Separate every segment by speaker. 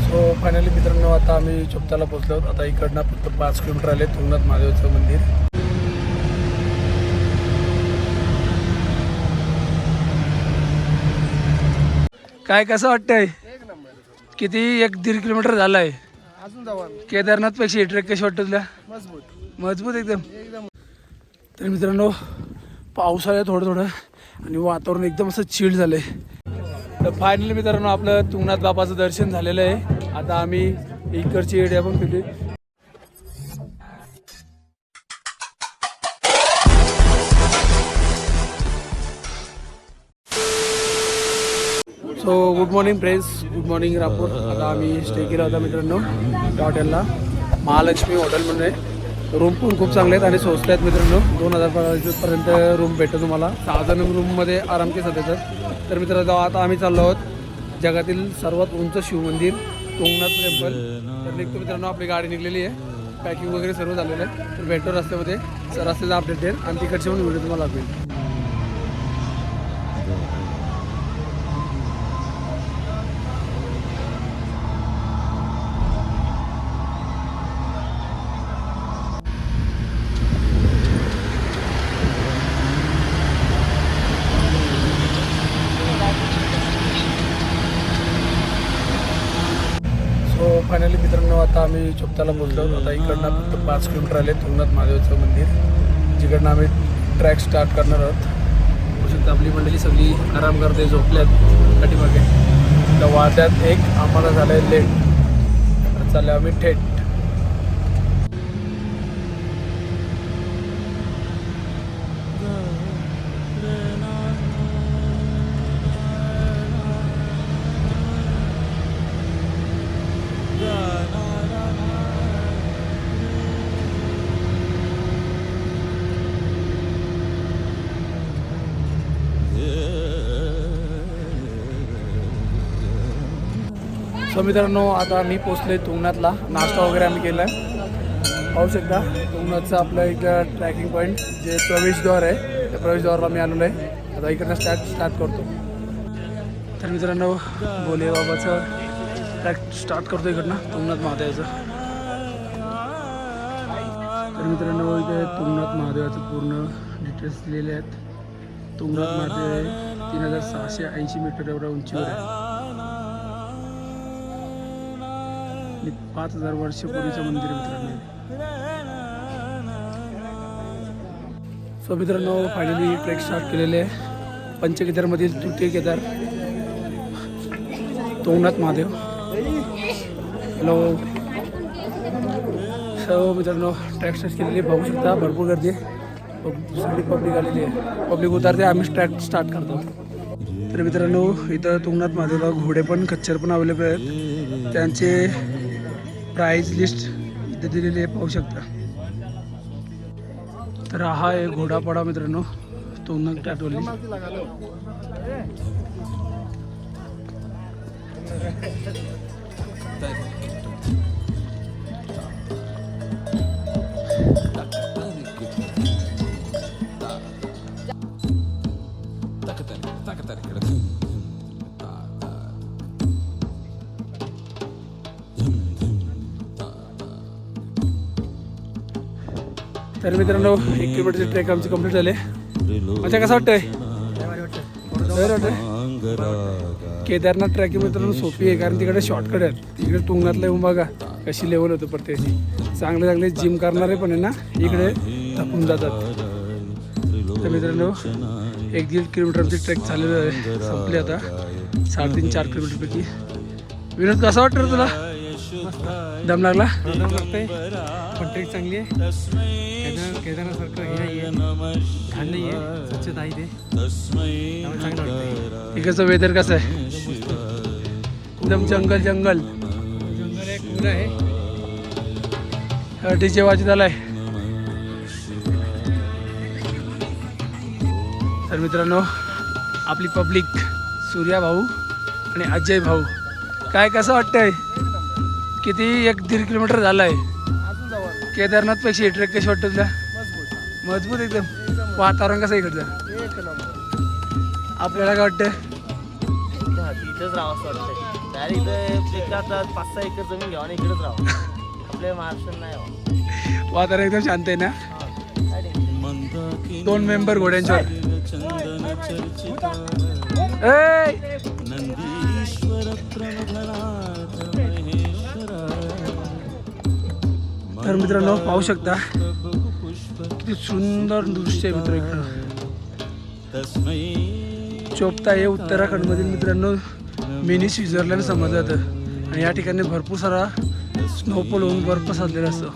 Speaker 1: So finally मित्रांनो आता आम्ही चोपताला पोहोचलो आहोत. आता इकडनं फक्त 5 किलोमीटर आले तुंगनाथ महादेवचं मंदिर. काय कसं वाटतंय? किती 1-1.5 किलोमीटर झालं आहे
Speaker 2: अजून जाऊ.
Speaker 1: केदारनाथ पेक्षा ट्रेक कशी वाटतं तुला? मजबूत एकदम. तर मित्रांनो पाऊस आला थोडं थोडं आणि वातावरण एकदम असं चिल्ड झालंय. तर फायनली मित्रांनो आपलं तुंगनाथ बाबाचं दर्शन झालेलं आहे. आता आम्ही इकडची एरिया पण फिरली. So good morning friends, good morning Rapur. आता आम्ही स्टे केला होता मित्रांनो त्या हॉटेलला, महालक्ष्मी हॉटेल म्हणून आहे. रूम पण खूप चांगले आहेत आणि स्वस्त आहेत मित्रांनो. 2000 रूम भेटतो तुम्हाला. 6 जण रूममध्ये आराम केला येतात. तर मित्रांनो आता आम्ही चाललो आहोत जगातील सर्वात उंच शिवमंदिर तुंगनाथ टेम्पल. तर निघतो मित्रांनो, आपली गाडी निघलेली आहे, पॅकिंग वगैरे सर्व झालेलं आहे. तर भेटतो रस्त्यामध्ये, रस्त्याचा अपडेट देईल आणि तिकडचे पण व्हिडिओ तुम्हाला लागेल. फायनली मित्रांनो आता आम्ही चोपताला पोहोचलो आहोत. आता इकडनं फक्त 5 किलोमीटर आले तुंगनाथ महादेवचं मंदिर, जिकडनं आम्ही ट्रॅक स्टार्ट करणार आहोत. होऊ शकतं आपली मंडळी सगळी आराम करते, झोपल्यात पाठीमागे. तर वाजल्यात 1, आम्हाला झालं आहे लेट. तर चालले आम्ही थेट. सो मित्रांनो आता मी पोचले तुंगनाथला. नाश्ता वगैरे आम्ही केला आहे. पाहू शकता तुंगनाथचं आपलं एक ट्रॅकिंग पॉईंट जे प्रवेशद्वार आहे, त्या प्रवेशद्वारला मी आलेलो आहे. आता इकडनं स्टार्ट करतो. तर मित्रांनो भोले बाबाचं ट्रॅक स्टार्ट करतो इकडनं तुंगनाथ महादेवाचं. तर मित्रांनो इथे तुंगनाथ महादेवाचं पूर्ण डिटेल्स दिलेले आहेत. तुंगनाथ महादेव 3680 मीटर एवढ्या उंचीवर आहे. 5000 वर्षपूर्वीचं मंदिर मित्रांनो. सो मित्रांनो फायनली ट्रेक स्टार्ट केलेले आहे. पंचकेदारमधील तृतीय केदार तुंगनाथ महादेव. हॅलो. सो मित्रांनो ट्रॅक स्टार्ट केलेली बघू शकता, भरपूर गर्दी आहे, सगळी पब्लिक आलेली आहे. पब्लिक उतरते, आम्ही ट्रॅक स्टार्ट करतो. तर मित्रांनो इथं तुंगनाथ महादेवला घोडे पण खच्चर पण अवेलेबल आहेत. त्यांचे प्राइस लिस्ट इथे दिलेली आहे, पाहू शकता. तर हा आहे घोडापाडा मित्रांनो तुंगनाथ टॅटवली. तर मित्रांनो 1 किलोमीटरचे ट्रेक आमची कंप्लीट झाले. अच्छा कसं वाटतंय? केदारनाथ ट्रॅकिंग मित्रांनो सोपी आहे, कारण तिकडे शॉर्टकट आहेत. तिकडे तुंगनाथला येऊन बघा कशी लेवल होतं प्रत्येकाची. चांगले जिम करणारे पण आहे ना, इकडे थकून जातात. तर मित्रांनो 1-1.5 किलोमीटरची ट्रेक झालेलं आहे, संपली आता. 3.5-4 किलोमीटरपैकी. विनोद कसं वाटतं रे तुला? दम लागला?
Speaker 2: पण ट्रेक चांगली आहे. केदारनाथसारखं हे नाही आहे, घाण नाही आहे, स्वच्छता आहे. ते चांगलं वाटतं.
Speaker 1: इकडचं वेदर कसं आहे? एकदम जंगल
Speaker 2: जंगल एक मुलं आहे.
Speaker 1: डीजे वाजत आलाय. तर मित्रांनो आपली पब्लिक, सूर्या भाऊ आणि अजय भाऊ, काय कसं वाटतंय? किती 1-1.5 किलोमीटर झालं आहे.
Speaker 2: अजून जाऊ.
Speaker 1: केदारनाथ पेक्षा ट्रेक कशी वाटतं तुला? मजबूत एकदम. वातावरण कसं इकडचं?
Speaker 2: एक नंबर.
Speaker 1: आपल्याला काय वाटतं?
Speaker 2: इथंच राहावं असं वाटतंय.
Speaker 3: इथं 5-6 एकर जमीन घ्यावं आणि इकडेच राहावं. आपल्या महाराष्ट्रात नाही व्हावं.
Speaker 1: वातावरण एकदम शांत आहे ना. 2 मेंबर घोड्यांच्यावर. तर मित्रांनो पाहू शकता किती सुंदर दृश्य आहे मित्र इकडं. चोपता हे उत्तराखंड मधील मित्रांनो मिनी स्वित्झर्लंड समजलं जातं आणि या ठिकाणी भरपूर सारा स्नोफॉल होऊन बर्फ साचलेला असतो.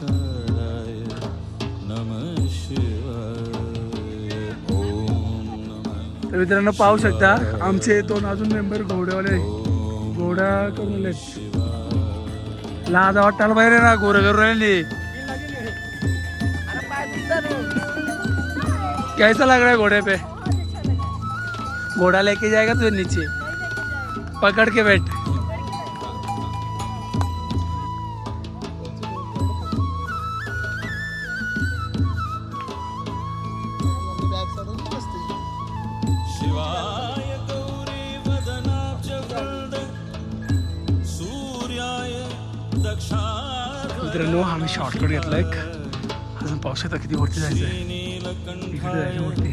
Speaker 1: तर मित्रांनो पाहू शकता आमचे 2 अजून मेंबर घोड्यावाले घोडा करून आलेत. लाज वाटायला पाहिजे ना गोरं करून राहिली. कैसा लग रहा है घोड़े पे? घोड़ा लेके जाएगा तुझे नीचे पकड़ के बैठ. मित्रांनो आम्ही शॉर्टकट घेतला एक. अजून पावसात किती वरती जायचं आहे. इकडे जायचं वरती.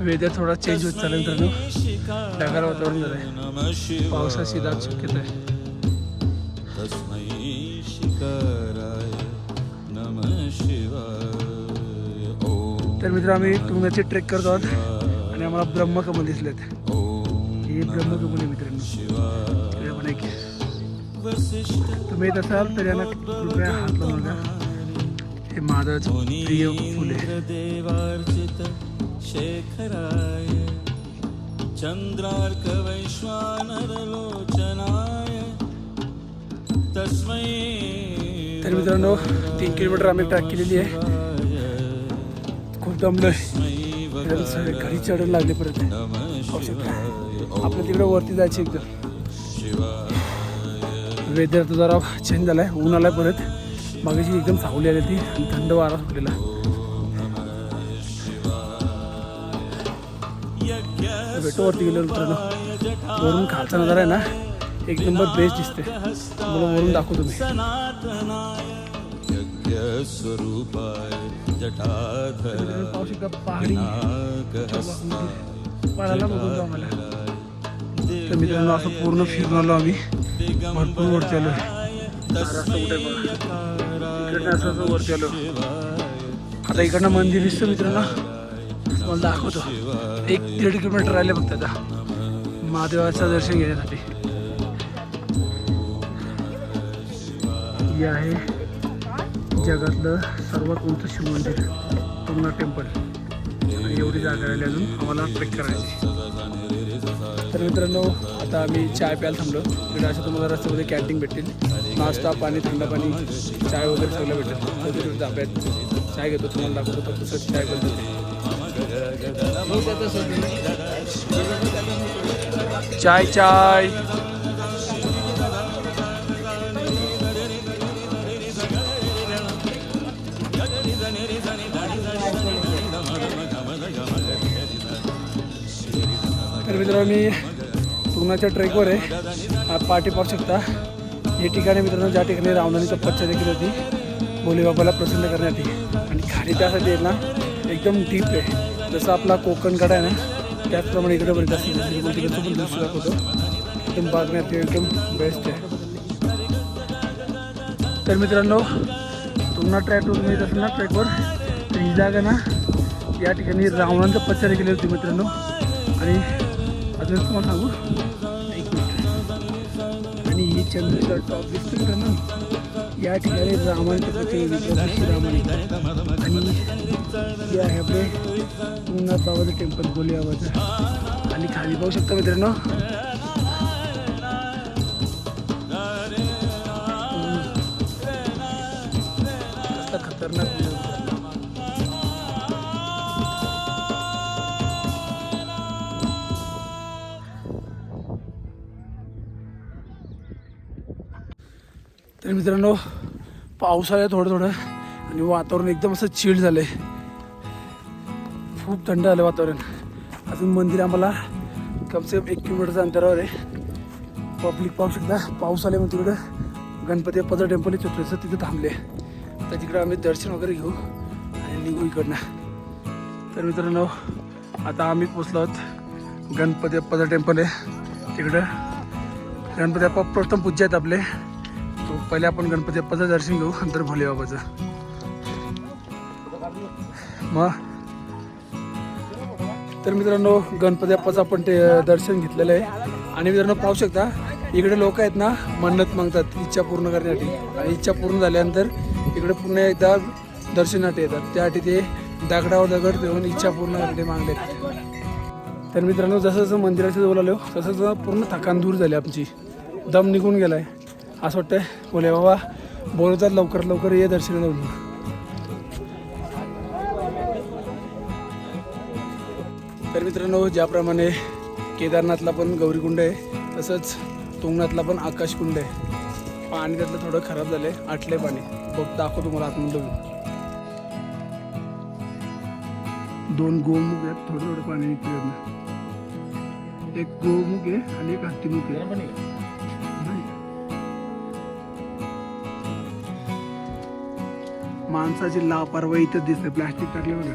Speaker 1: वेदर थोडा चेंज होत चालेल मित्रांनो. ढगाळ वातावरण झालंय. पावसाची दाट शक्यता आहे. तर मित्र आम्ही तुंगाचे ट्रेक करतो आहोत आणि आम्हाला ब्रह्मकमल दिसलेत. हे ब्रह्मकमल आहे मित्रांनो. तुम्ही येत असाल तर यांना कृपया हात लावून बघा. हे माझं प्रिय फुल आहे. चंद्रार्क वैश्वानर लोचनाय तस्मै. तर मित्रांनो 3 किलोमीटर आम्ही ट्रॅक केलेली आहे. खूप दमलोय. घरी चढायला लागले परत. आपल्या तिकडे वरती जायचे एकदम. वेदर तर जरा चेंज झालाय. ऊन आलाय परत. मागाशी एकदम सावली आली ती आणि थंड वारा सुटलेला. भेटो वरती गेलो मित्रांनो. वरून खालचा नजारा आहे ना एक नंबर बेस्ट दिसते. मला वरून दाखवतो मी. पाहू शकता पहाडी पहाडाला बघून जाऊ मला. तर मित्रांनो असं पूर्ण फिरून आलो आम्ही. भरपूर वरती आलो. रस्ता कुठे बघा. इकडनं असं वरती आलो. आता इकडनं मंदिर दिसतं मित्रांनो. मला दाखवतो. 1-1.5 किलोमीटर राहिले फक्त आता महादेवाचं दर्शन घेण्यासाठी. हे आहे जगातलं सर्वात उंच शिव मंदिर तुंगनाथ टेम्पल. आणि एवढी जागा राहिली अजून आम्हाला ट्रेक करायची. तर मित्रांनो आता आम्ही चाय प्यायला थांबलो. इकडे असं तुम्हाला रस्त्यामध्ये कॅन्टीन भेटतील. नाश्ता पाणी थंड पाणी चाय वगैरे सगळं भेटेल. तर ताब्यात चाय घेतो. तुम्हाला दाखवतो कसं चाय करतो. चाय चाय. तर मित्रांनो मी तुंगनाच्या ट्रेकवर आहे. पाठी पाहू शकता. हे ठिकाणी मित्रांनो ज्या ठिकाणी रावणाने तपस्या देखील होती भोलेबाबाला प्रसन्न करण्यासाठी. आणि खाली त्यासाठी आहे ना एकदम डीप आहे. जसं आपला कोकण कडा आहे ना त्याचप्रमाणे इकडे बरेच असतील. तिकडचं पण दृश्य दाखवतो. एकदम बघण्यात एकदम बेस्ट आहे. तर मित्रांनो तुंगनाथ ट्रॅकवर तुम्ही येत असेल ना ट्रेकवर तर ही जागा ना या ठिकाणी रावणानं तपस्या केली होती मित्रांनो. आणि अजून तुम्हाला सांगू 1 मिनिट. आणि ही चंद्रगड टॉप दिसतो मित्रांनो. या ठिकाणी रामाने तपस्या केली रामाने. आणि हे आहे आपले तुंगनाथ बाबाचं टेम्पल भोले बाबाचं. आणि खाली पाहू शकता मित्रांनो कसला खतरनाक. तर मित्रांनो पाऊस आला थोडं थोडं आणि वातावरण एकदम असं चिल्ड झालं आहे. खूप थंड झालं वातावरण. अजून मंदिर आम्हाला कमसे कम 1 किलोमीटरच्या अंतरावर आहे. पब्लिक पाहू शकता. पाऊस आल्यामुळे तिकडं गणपती बाप्पाचं टेम्पल आहे छोटंसं, तिथं थांबले. तर तिकडं आम्ही दर्शन वगैरे घेऊ आणि निघू इकडनं. तर मित्रांनो आता आम्ही पोचलो आहोत. गणपती बाप्पाचं टेम्पल आहे तिकडं. गणपती बाप्पा प्रथम पूज्य आहेत आपले. तो पहिले आपण गणपती बाप्पाचं दर्शन घेऊ, नंतर भोले बाबाचं. मग तर मित्रांनो गणपती बाप्पाचं आपण ते दर्शन घेतलेलं आहे. आणि मित्रांनो पाहू शकता इकडे लोक आहेत ना मन्नत मागतात इच्छा पूर्ण करण्यासाठी. आणि इच्छा पूर्ण झाल्यानंतर इकडे पुन्हा एकदा दर्शनासाठी येतात. त्यासाठी ते दगडावर दगड ठेवून इच्छा पूर्ण करण्यासाठी मागलेत. तर मित्रांनो जसं जसं मंदिराच्या जवळ आलो तसं तसं पूर्ण थकान दूर झाली आमची. दम निघून गेला आहे. असं वाटतंय बोले बाबा बोलवतात लवकर लवकर ये दर्शनाला म्हणून. तर मित्रांनो ज्याप्रमाणे केदारनाथला पण गौरीकुंड आहे तसंच तुंगनाथला पण आकाशकुंड आहे. पाणी त्यातलं थोडं खराब झालं आहे, आटले पाणी. बघ दाखव तुम्हाला आतमध्ये. 2 गोमुख आहेत, थोडं थोडं पाणी निघते. एक गोमुख आहे आणि एक हत्तीमुख आहे. माणसाची लापरवाही इथं दिसते. प्लास्टिक टाकले बघा.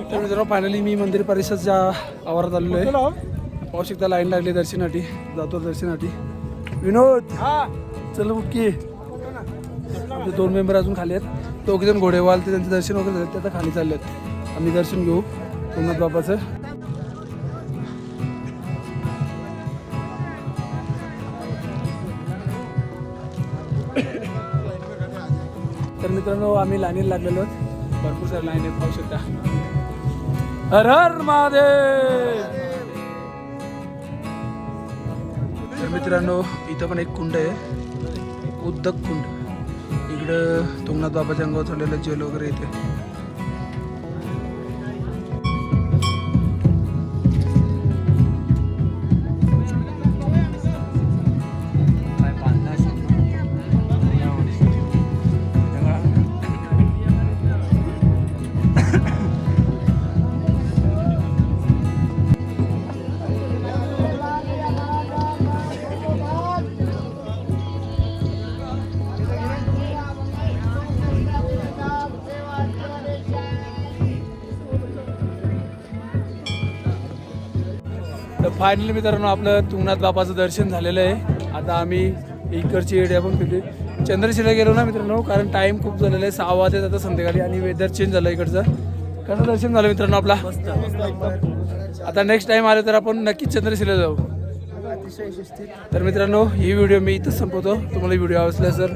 Speaker 1: तर मित्रांनो फायनली मी मंदिर परिसरच्या आवारात आलेलो आहे. पाहू शकता लाईन लागली दर्शनासाठी. जातो दर्शनासाठी. विनोद चल बुक्की. आपले 2 मेंबर अजून खाली आहेत. 2 जण घोडेवाल ते त्यांचं दर्शन वगैरे झालं ते आता खाली चालले आहेत. आम्ही दर्शन घेऊ तुंगनाथ बाबाचं. तर मित्रांनो आम्ही लाईनीला लागलेलो आहोत. भरपूर सारे लाईन आहेत पाहू शकता. हर हर महादेव. तर मित्रांनो इथं पण एक कुंड आहे, उद्दक कुंड. इकडं तुंगनाथ बाबाच्या अंगावर चाललेलं जेल वगैरे इथे. तर फायनली मित्रांनो आपलं तुंगनाथ बाबाचं दर्शन झालेलं आहे. आता आम्ही इकडची एरिया पण फिरली. चंद्रशिला गेलो ना मित्रांनो, कारण टाइम खूप झालेला आहे. 6 वाजता आता संध्याकाळी आणि वेदर चेंज झालं इकडचं. कसं दर्शन झालं मित्रांनो आपला. आता नेक्स्ट टाइम आलं तर आपण नक्कीच चंद्रशिला जाऊ. तर मित्रांनो ही व्हिडिओ मी इथंच संपवतो. तुम्हाला व्हिडिओ आवडला तर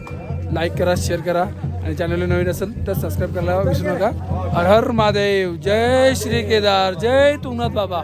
Speaker 1: लाईक करा, शेअर करा आणि चॅनलला नवीन असेल तर सबस्क्राईब करायला विसरू नका. हर हर महादेव. जय श्री केदार. जय तुंगनाथ बाबा.